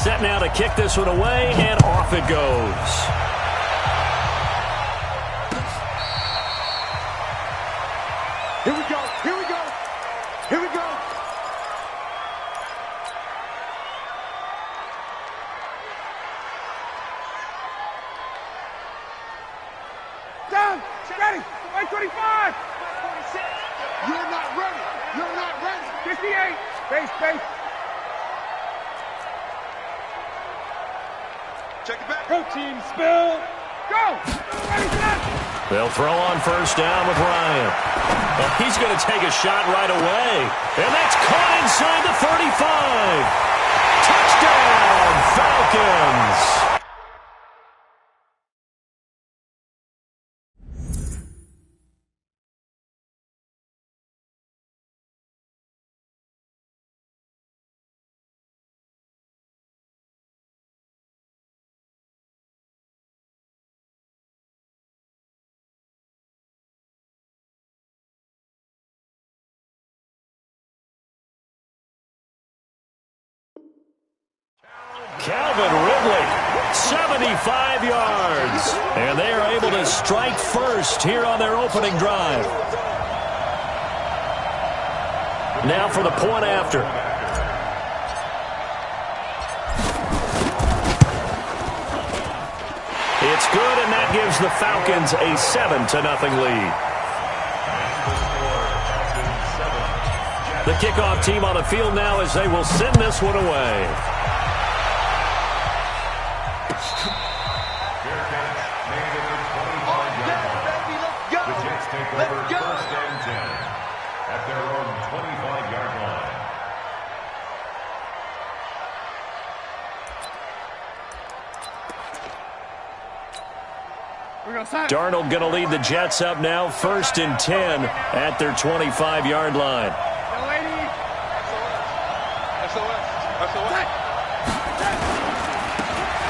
Set now to kick this one away, and off it goes. Here we go. Here we go. Here we go. Down. Ready. 125. You're not ready. You're not ready. 58. Base. Check it back. Go, team. Spill. Go. Ready, set. They'll throw on first down with Ryan. Well, he's going to take a shot right away. And that's caught inside the 35. Touchdown, Falcons. Calvin Ridley, 75 yards. And they are able to strike first here on their opening drive. Now for the point after. It's good, and that gives the Falcons a 7-0 lead. The kickoff team on the field now as they will send this one away. Darnold going to lead the Jets up now, 1st and 10 at their 25-yard line.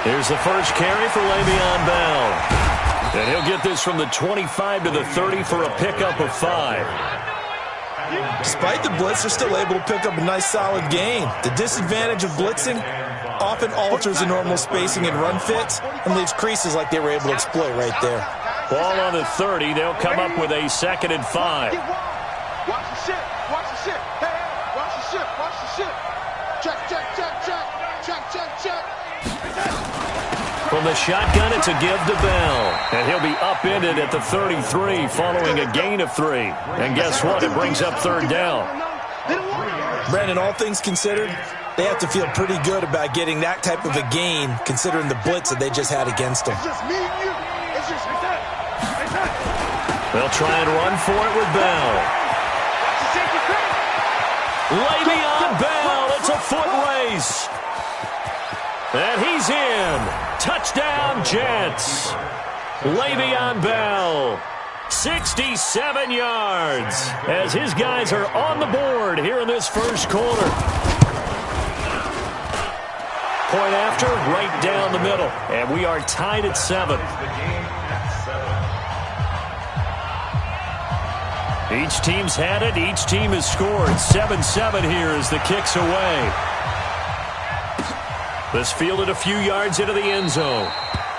Here's the first carry for Le'Veon Bell. And he'll get this from the 25 to the 30 for a pickup of 5. Despite the blitz, they're still able to pick up a nice solid gain. The disadvantage of blitzing often alters the normal spacing and run fits and leaves creases like they were able to exploit right there. Ball on the 30. They'll come up with a 2nd and 5. Watch the ship. Watch the ship. Hey, watch the ship. Watch the ship. Check. From the shotgun, it's a give to Bell. And he'll be upended at the 33 following a gain of 3. And guess what? It brings up 3rd down. Brandon, all things considered, they have to feel pretty good about getting that type of a gain considering the blitz that they just had against them. They'll try and run for it with Bell. Le'Veon Bell, it's a foot race. And he's in. Touchdown, Jets. Le'Veon Bell, 67 yards, as his guys are on the board here in this first quarter. Point after, right down the middle. And we are tied at 7. Each team's had it. Each team has scored. 7-7 here as the kick's away. This fielded a few yards into the end zone.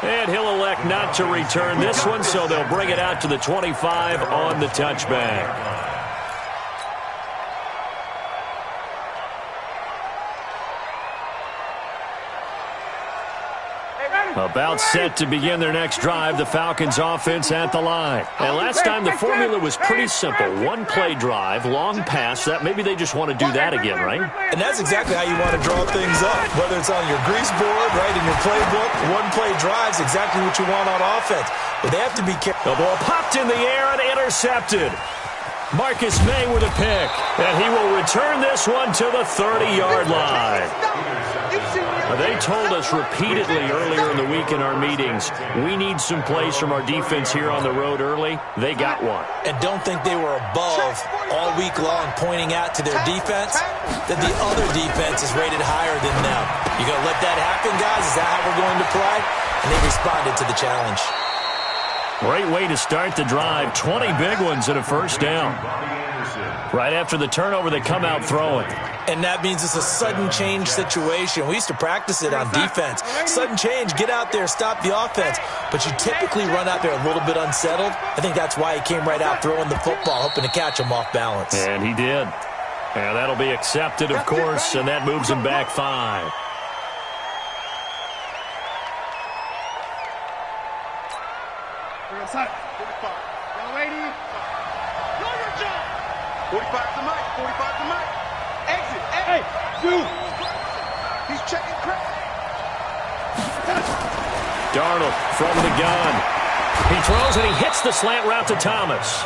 And he'll elect not to return this one, so they'll bring it out to the 25 on the touchback. About set to begin their next drive, the Falcons offense at the line. And last time the formula was pretty simple. One-play drive, long pass. That maybe they just want to do that again, right? And that's exactly how you want to draw things up. Whether it's on your grease board, right, in your playbook, one-play drive's exactly what you want on offense. But they have to be careful. The ball popped in the air and intercepted. Marcus May with a pick. And he will return this one to the 30-yard line. They told us repeatedly earlier in the week in our meetings, we need some plays from our defense here on the road early. They got one. And don't think they were above all week long pointing out to their defense that the other defense is rated higher than them. You going to let that happen, guys? Is that how we're going to play? And they responded to the challenge. Great way to start the drive. 20 big ones and a first down. Right after the turnover, they come out throwing. And that means it's a sudden change situation. We used to practice it on defense. Sudden change, get out there, stop the offense. But you typically run out there a little bit unsettled. I think that's why he came right out throwing the football, hoping to catch him off balance. And he did. And that'll be accepted, of course, and that moves him back 5. Inside. 45. Young lady. Know your job. 45 to Mike. 45 to Mike. Exit. Hey, dude. He's checking credit. Darnold from the gun. He throws and he hits the slant route to Thomas.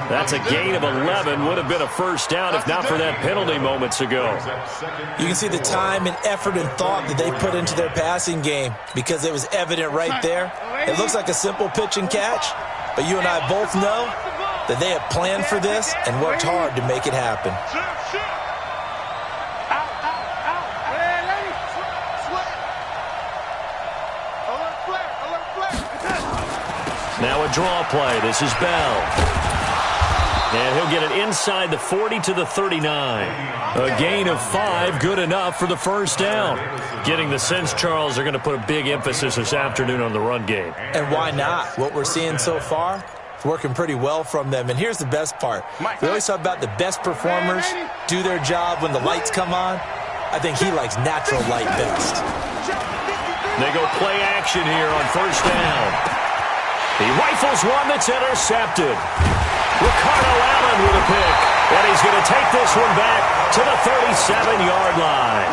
That's a gain of 11. Would have been a first down if not for that penalty moments ago. You can see the time and effort and thought that they put into their passing game because it was evident right there. It looks like a simple pitch and catch, but you and I both know that they have planned for this and worked hard to make it happen. Now a draw play. This is Bell. And he'll get it inside the 40 to the 39. A gain of 5, good enough for the first down. Getting the sense, Charles, they're going to put a big emphasis this afternoon on the run game. And why not? What we're seeing so far, it's working pretty well from them. And here's the best part. We always talk about the best performers do their job when the lights come on. I think he likes natural light best. They go play action here on first down. He rifles one that's intercepted. Ricardo Allen with a pick. And he's going to take this one back to the 37-yard line.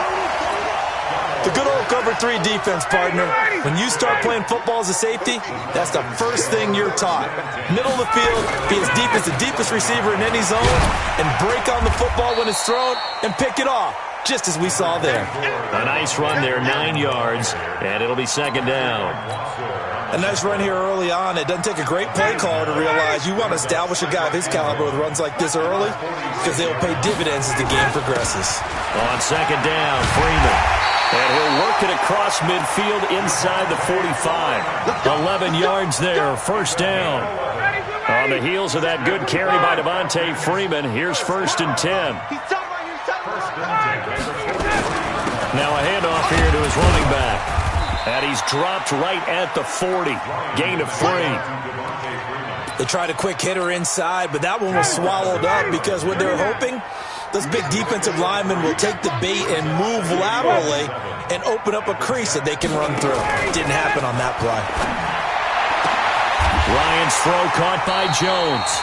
The good old cover 3 defense, partner. When you start playing football as a safety, that's the first thing you're taught. Middle of the field, be as deep as the deepest receiver in any zone, and break on the football when it's thrown and pick it off, just as we saw there. A nice run there, 9 yards, and it'll be second down. A nice run here early on. It doesn't take a great play caller to realize you want to establish a guy of his caliber with runs like this early because they'll pay dividends as the game progresses. On second down, Freeman. And he'll work it across midfield inside the 45. 11 yards there, first down. On the heels of that good carry by Devontae Freeman, here's first and 10. Now a handoff here to his running back. And he's dropped right at the 40. Gain of 3. They tried a quick hitter inside, but that one was swallowed up because what they're hoping, those big defensive linemen will take the bait and move laterally and open up a crease that they can run through. Didn't happen on that play. Ryan's throw caught by Jones.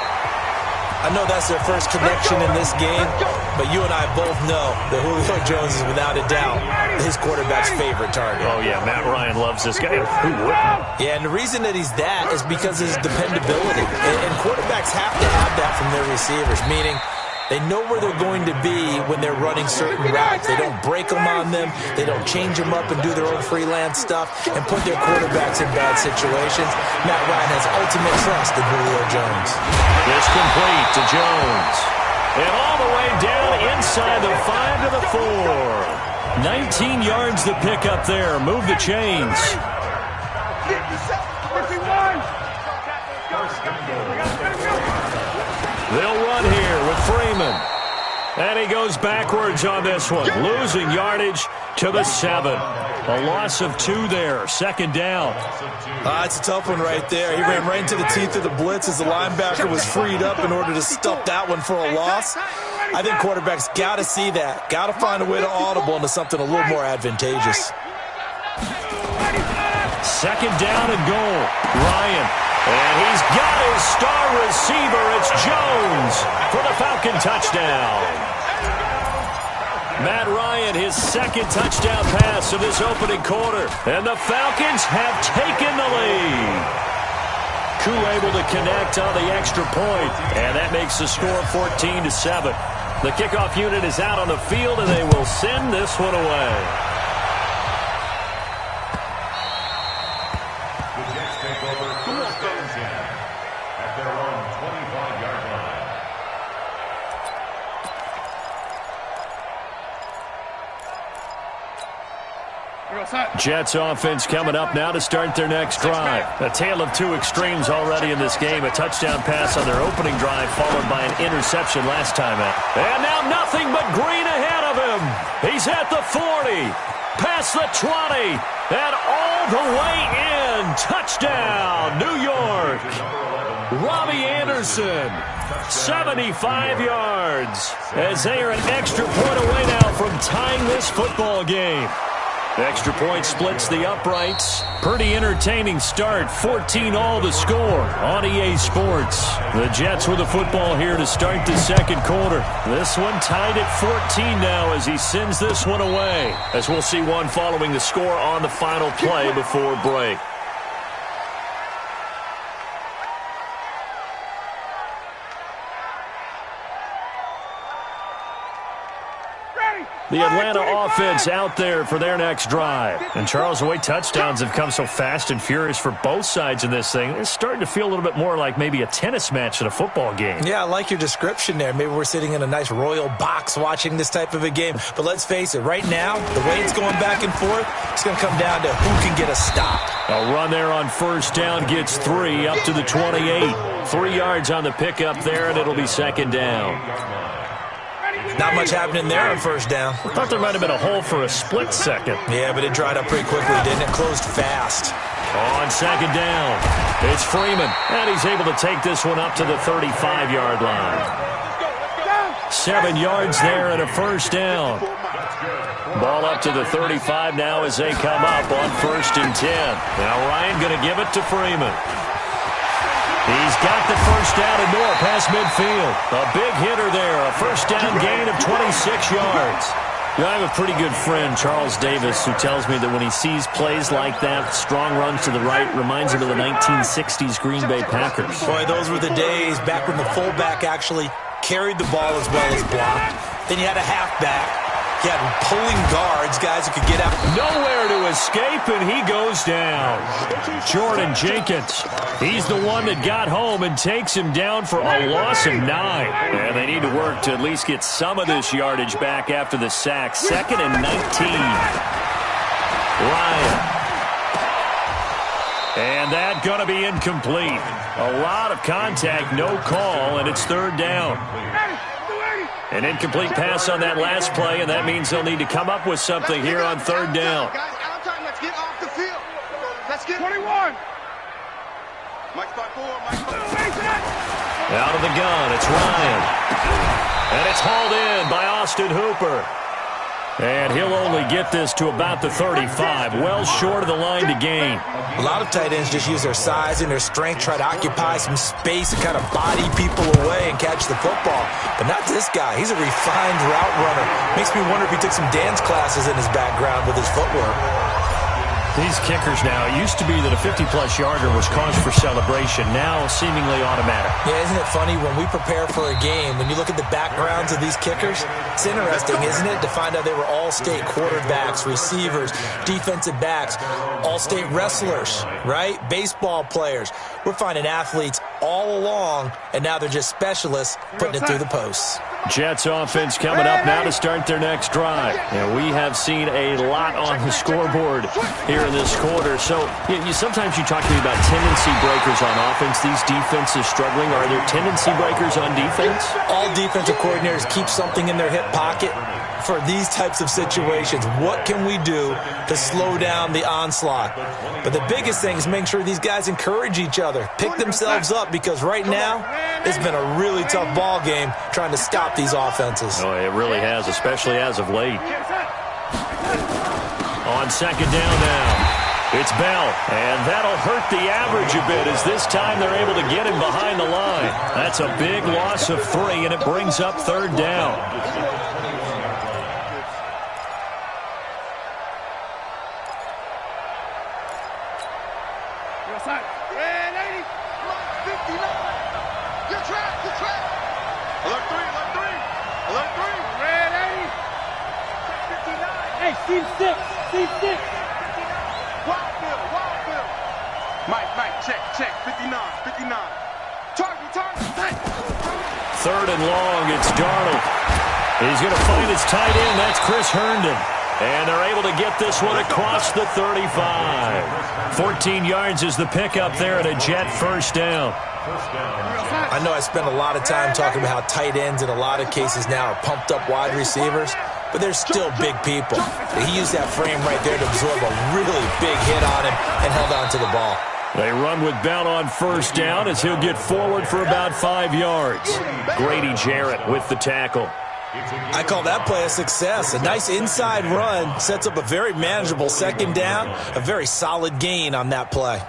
I know that's their first connection in this game, but you and I both know that Julio Jones is without a doubt his quarterback's favorite target. Oh, yeah, Matt Ryan loves this guy. Who wouldn't? Yeah, and the reason that he's that is because of his dependability. And quarterbacks have to have that from their receivers, meaning they know where they're going to be when they're running certain routes. They don't break them on them. They don't change them up and do their own freelance stuff and put their quarterbacks in bad situations. Matt Ryan has ultimate trust in Julio Jones. This complete to Jones. And all the way down inside the 5 to the 4. 19 yards to pick up there. Move the chains. They'll run here with Freeman. And he goes backwards on this one. Losing yardage to the 7. A loss of 2 there. Second down. It's a tough one right there. He ran right into the teeth of the blitz as the linebacker was freed up in order to stuff that one for a loss. I think quarterbacks got to see that. Got to find a way to audible into something a little more advantageous. Second down and goal. Ryan. And he's got his star receiver. It's Jones for the Falcon touchdown. Matt Ryan, his second touchdown pass of this opening quarter. And the Falcons have taken the lead. Koo able to connect on the extra point. And that makes the score 14-7. The kickoff unit is out on the field, and they will send this one away. Jets offense coming up now to start their next drive. A tale of 2 extremes already in this game. A touchdown pass on their opening drive followed by an interception last time out. And now nothing but green ahead him. He's at the 40, past the 20, and all the way in. Touchdown, New York. Robbie Anderson, 75 yards, as they are an extra point away now from tying this football game. Extra point splits the uprights. Pretty entertaining start. 14-all the score on EA Sports. The Jets with the football here to start the second quarter. This one tied at 14 now as he sends this one away. As we'll see one following the score on the final play before break. The Atlanta offense out there for their next drive. And, Charles, the way touchdowns have come so fast and furious for both sides in this thing, it's starting to feel a little bit more like maybe a tennis match in a football game. Yeah, I like your description there. Maybe we're sitting in a nice royal box watching this type of a game. But let's face it, right now, the way it's going back and forth, it's going to come down to who can get a stop. A run there on first down gets 3 up to the 28. 3 yards on the pickup there, and it'll be second down. Not much happening there on first down. I thought there might have been a hole for a split second. Yeah, but it dried up pretty quickly, didn't it? Closed fast. On second down, it's Freeman, and he's able to take this one up to the 35-yard line. 7 yards there and a first down. Ball up to the 35 now as they come up on 1st and 10. Now Ryan going to give it to Freeman. He's got the first down and more past midfield. A big hitter there. A first down gain of 26 yards. You know, I have a pretty good friend, Charles Davis, who tells me that when he sees plays like that, strong runs to the right, reminds him of the 1960s Green Bay Packers. Boy, those were the days back when the fullback actually carried the ball as well as blocked. Then you had a halfback. You had pulling guards, guys who could get out. Nowhere to escape, and he goes down. Jordan Jenkins, he's the one that got home and takes him down for a loss of 9. And they need to work to at least get some of this yardage back after the sack. 2nd and 19. Ryan. And that going to be incomplete. A lot of contact, no call, and it's 3rd down. An incomplete pass on that last play, and that means they'll need to come up with something here on 3rd down. Guys, out of time. Let's get off the field. Let's get 21. Mike 5-4. Out of the gun, it's Ryan. And it's hauled in by Austin Hooper. And he'll only get this to about the 35, well short of the line to gain. A lot of tight ends just use their size and their strength, try to occupy some space and kind of body people away and catch the football. But not this guy. He's a refined route runner. Makes me wonder if he took some dance classes in his background with his footwork. These kickers now, it used to be that a 50-plus yarder was cause for celebration. Now, seemingly automatic. Yeah, isn't it funny when we prepare for a game, when you look at the backgrounds of these kickers, it's interesting, isn't it, to find out they were all-state quarterbacks, receivers, defensive backs, all-state wrestlers, right? Baseball players. We're finding athletes all along, and now they're just specialists putting it through the posts. Jets offense coming up now to start their next drive. And we have seen a lot on the scoreboard here in this quarter. So sometimes you talk to me about tendency breakers on offense. These defenses struggling. Are there tendency breakers on defense? All defensive coordinators keep something in their hip pocket for these types of situations. What can we do to slow down the onslaught? But the biggest thing is making sure these guys encourage each other, pick themselves up, because right now it's been a really tough ball game trying to stop these offenses. Oh, it really has, especially as of late. On second down now, it's Bell, and that'll hurt the average a bit as this time they're able to get him behind the line. That's a big loss of 3, and it brings up 3rd down. Check, 59. Target. 3rd and long, it's Darnold. He's going to find his tight end. That's Chris Herndon. And they're able to get this one across the 35. 14 yards is the pickup there at a Jet first down. I know I spent a lot of time talking about how tight ends in a lot of cases now are pumped up wide receivers. but they're still big people. He used that frame right there to absorb a really big hit on him and held on to the ball. They run with Bell on first down as he'll get forward for about 5 yards. Grady Jarrett with the tackle. I call that play a success. A nice inside run sets up a very manageable second down, a very solid gain on that play.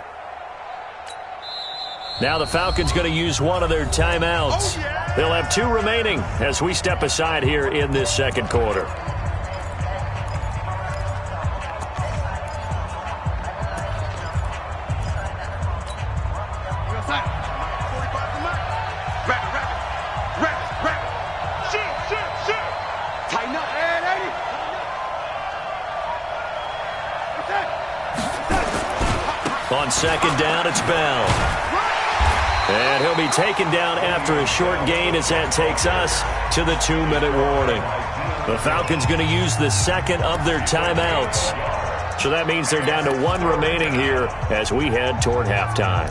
Now the Falcons going to use one of their timeouts. They'll have 2 remaining as we step aside here in this second quarter. On second down, it's Bell. And he'll be taken down after a short gain as that takes us to the 2-minute warning. The Falcons going to use the second of their timeouts. So that means they're down to 1 remaining here as we head toward halftime.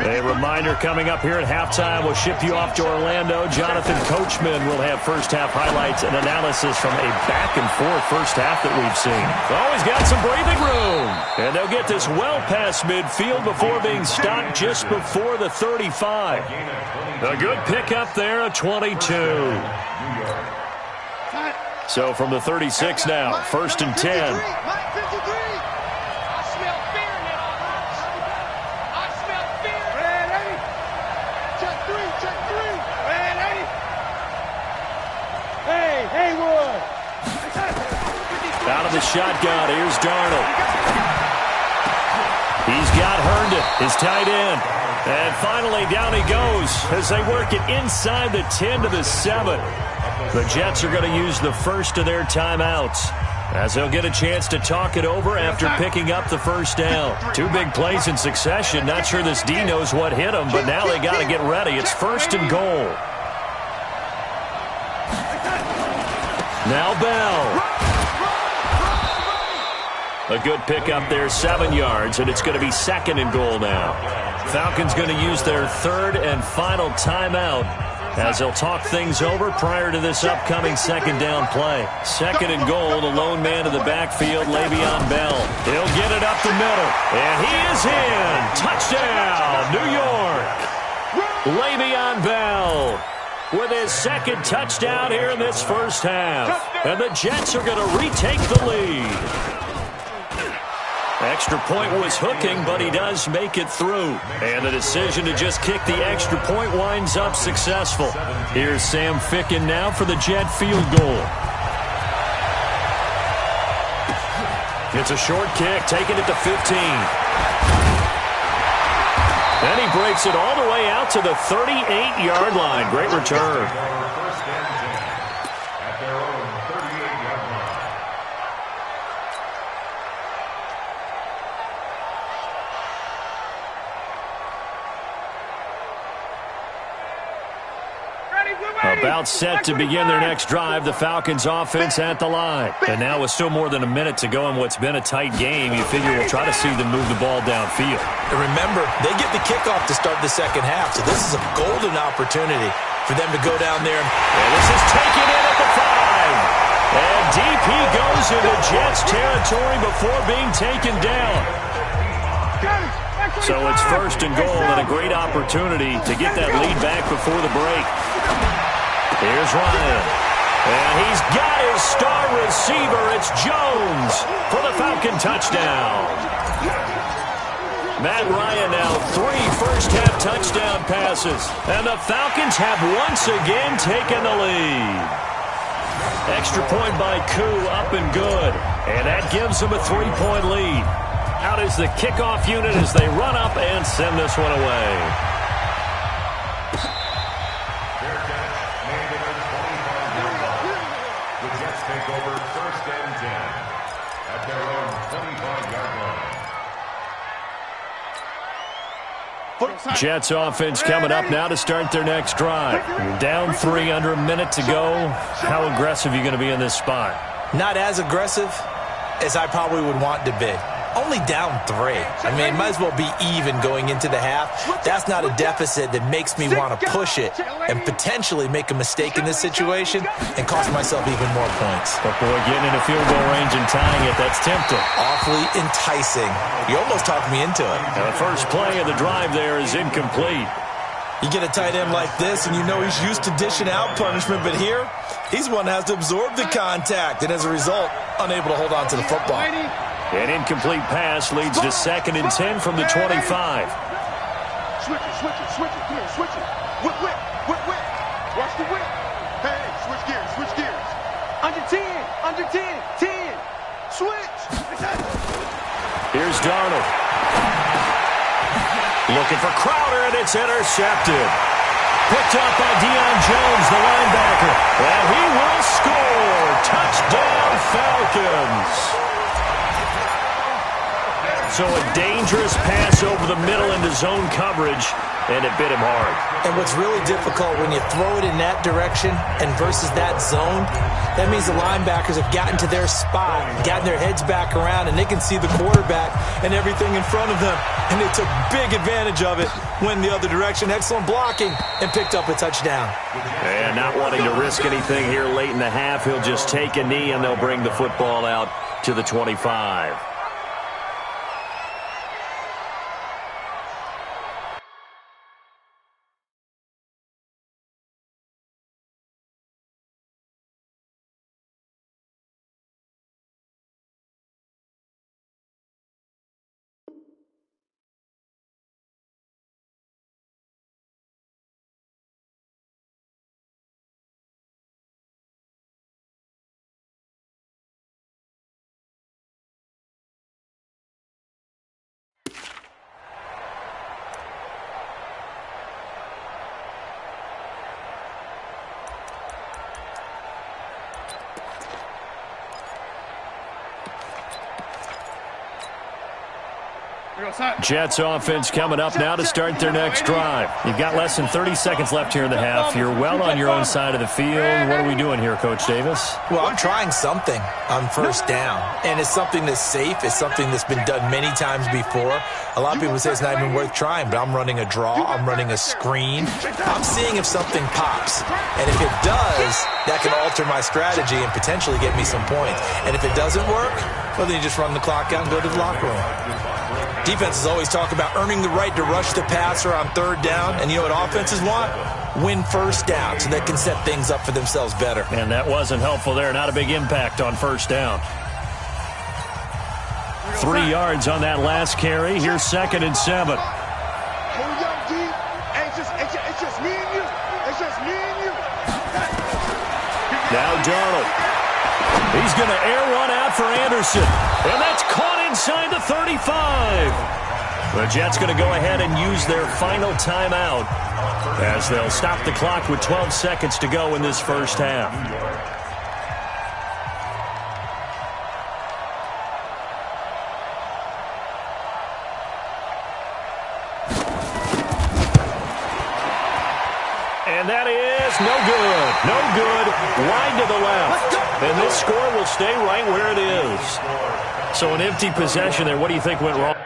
A reminder coming up here at halftime, we'll ship you off to Orlando. Jonathan Coachman will have first-half highlights and analysis from a back-and-forth first half that we've seen. Always got some breathing room. And they'll get this well past midfield before being stopped just before the 35. A good pickup there, a 22. So from the 36 now, 1st and 10. Out of the shotgun, here's Darnold. He's got Herndon, his tight end. And finally, down he goes as they work it inside the 10 to the 7. The Jets are going to use the first of their timeouts as they'll get a chance to talk it over after picking up the first down. 2 big plays in succession. Not sure this D knows what hit him, but now they got to get ready. It's 1st and goal. Now Bell. A good pickup there, 7 yards, and it's going to be 2nd and goal now. Falcons going to use their 3rd and final timeout as they'll talk things over prior to this upcoming 2nd down play. 2nd and goal, the lone man to the backfield, Le'Veon Bell. He'll get it up the middle, and he is in. Touchdown, New York. Le'Veon Bell with his 2nd touchdown here in this first half. And the Jets are going to retake the lead. Extra point was hooking, but he does make it through. And the decision to just kick the extra point winds up successful. Here's Sam Ficken now for the Jet field goal. It's a short kick, taking it to 15. And he breaks it all the way out to the 38-yard line. Great return. About set to begin their next drive, the Falcons offense at the line. And now with still more than a minute to go in what's been a tight game, you figure we'll try to see them move the ball downfield. And remember, they get the kickoff to start the second half, so this is a golden opportunity for them to go down there. And this is taken in at the 5. And deep he goes into Jets territory before being taken down. So it's 1st and goal and a great opportunity to get that lead back before the break. Here's Ryan. And he's got his star receiver. It's Jones for the Falcon touchdown. Matt Ryan now 3 first-half touchdown passes. And the Falcons have once again taken the lead. Extra point by Koo, up and good. And that gives them a 3-point lead. Out is the kickoff unit as they run up and send this one away. Jets offense coming up now to start their next drive. You're down 3, under a minute to go. How aggressive are you going to be in this spot? Not as aggressive as I probably would want to be. Only down 3. I mean, it might as well be even going into the half. That's not a deficit that makes me want to push it and potentially make a mistake in this situation and cost myself even more points. But boy, getting in a field goal range and tying it, that's tempting. Awfully enticing. You almost talked me into it. And the first play of the drive there is incomplete. You get a tight end like this, and you know he's used to dishing out punishment, but here, he's one that has to absorb the contact, and as a result, unable to hold on to the football. An incomplete pass leads to 2nd and 10 from the 25. Switch it, come here, switch it. Whip. Watch the whip. Hey, switch gears. Under 10, 10. Switch. Here's Darnold. Looking for Crowder, and it's intercepted. Picked up by Deion Jones, the linebacker. And he will score. Touchdown, Falcons. So a dangerous pass over the middle into zone coverage, and it bit him hard. And what's really difficult when you throw it in that direction and versus that zone, that means the linebackers have gotten to their spot, gotten their heads back around, and they can see the quarterback and everything in front of them. And they took big advantage of it, went the other direction, excellent blocking, and picked up a touchdown. And not wanting to risk anything here late in the half, he'll just take a knee, and they'll bring the football out to the 25. Jets offense coming up now to start their next drive. You've got less than 30 seconds left here in the half. You're well on your own side of the field. What are we doing here, Coach Davis? Well, I'm trying something on first down, and it's something that's safe. It's something that's been done many times before. A lot of people say it's not even worth trying, but I'm running a draw. I'm running a screen. I'm seeing if something pops, and if it does, that can alter my strategy and potentially get me some points. And if it doesn't work, well, then you just run the clock out and go to the locker room. Defenses always talk about earning the right to rush the passer on third down. And you know what offenses want? Win first down so they can set things up for themselves better. And that wasn't helpful there. Not a big impact on first down. 3 yards on that last carry. Here's 2nd and 7. Hold up, D. It's just me and you. It's just me and you. Now Darnold. He's going to air one out for Anderson. And that's caught inside the 35. The Jets going to go ahead and use their final timeout as they'll stop the clock with 12 seconds to go in this first half. And that is no good. No good. Wide to the left. And this score will stay right where it is. So an empty possession there. What do you think went wrong?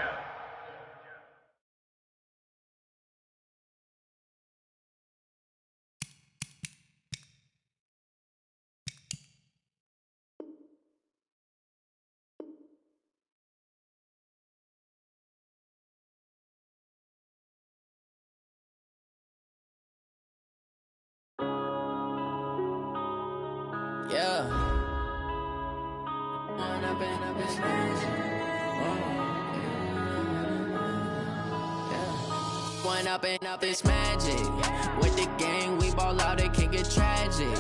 Yeah. One up and up is magic. With the gang, we ball out, it can get tragic.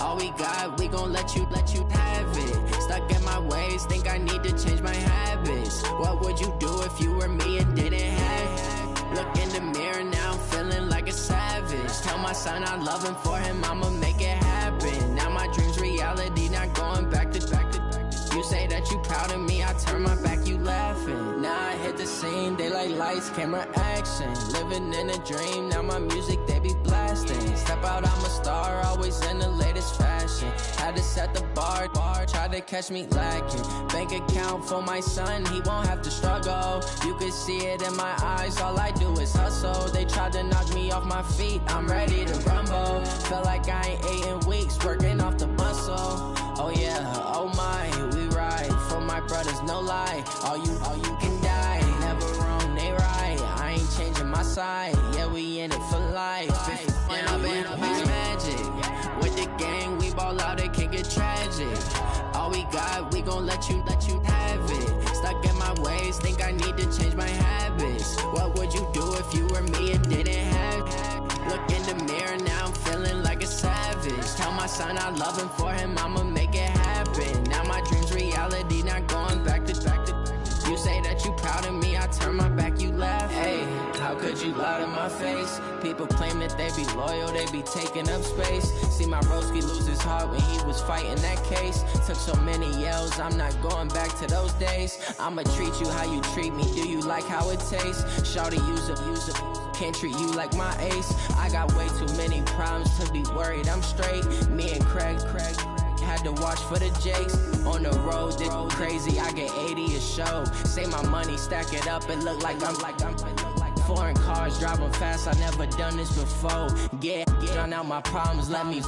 All we got, we gon' let you have it. Stuck in my ways, think I need to change my habits. What would you do if you were me and didn't have it? Look in the mirror now, I'm feeling like a savage. Tell my son I love him, for him I'ma make it happen. Now my dream's reality, not going back to. You say that you proud of me, I turn my back, you laughing. Now I hit the scene, they like lights, camera, action. Living in a dream, now my music, they be blasting. Step out, I'm a star, always in the latest fashion. Had to set the bar, try tried to catch me lacking. Bank account for my son, he won't have to struggle. You can see it in my eyes, all I do is hustle. They tried to knock me off my feet, I'm ready to rumble. Felt like I ain't ate in weeks, working off the muscle. Oh yeah, oh my, we ride for my brothers, no lie. All you can die, never wrong, they right. I ain't changing my side, yeah, we in it for life. And I've been magic. With the gang, we ball out, it can get tragic. All we got, we gon' let you have it. Stuck in my ways, think I need to change my habits. What would you do if you were me and didn't have it? Look in the mirror, now I'm feeling like a savage. Tell my son I love him, for him I'ma make it happen. Now my dream's reality, not going back to. You say that you proud of me, I turn my back, you laugh. Hey, how could you lie to my face? People claim that they be loyal, they be taking up space. See my broski lose his heart when he was fighting that case. Took so many yells, I'm not going back to those days. I'ma treat you how you treat me, do you like how it tastes? Shawty, use up, can't treat you like my ace. I got way too many problems to be worried, I'm straight. Me and Craig had to watch for the Jakes. On the road, this crazy, I get 80 a show. Say my money, stack it up, it look like I'm foreign cars, driving fast, I never done this before. Yeah, drown out my problems, let me.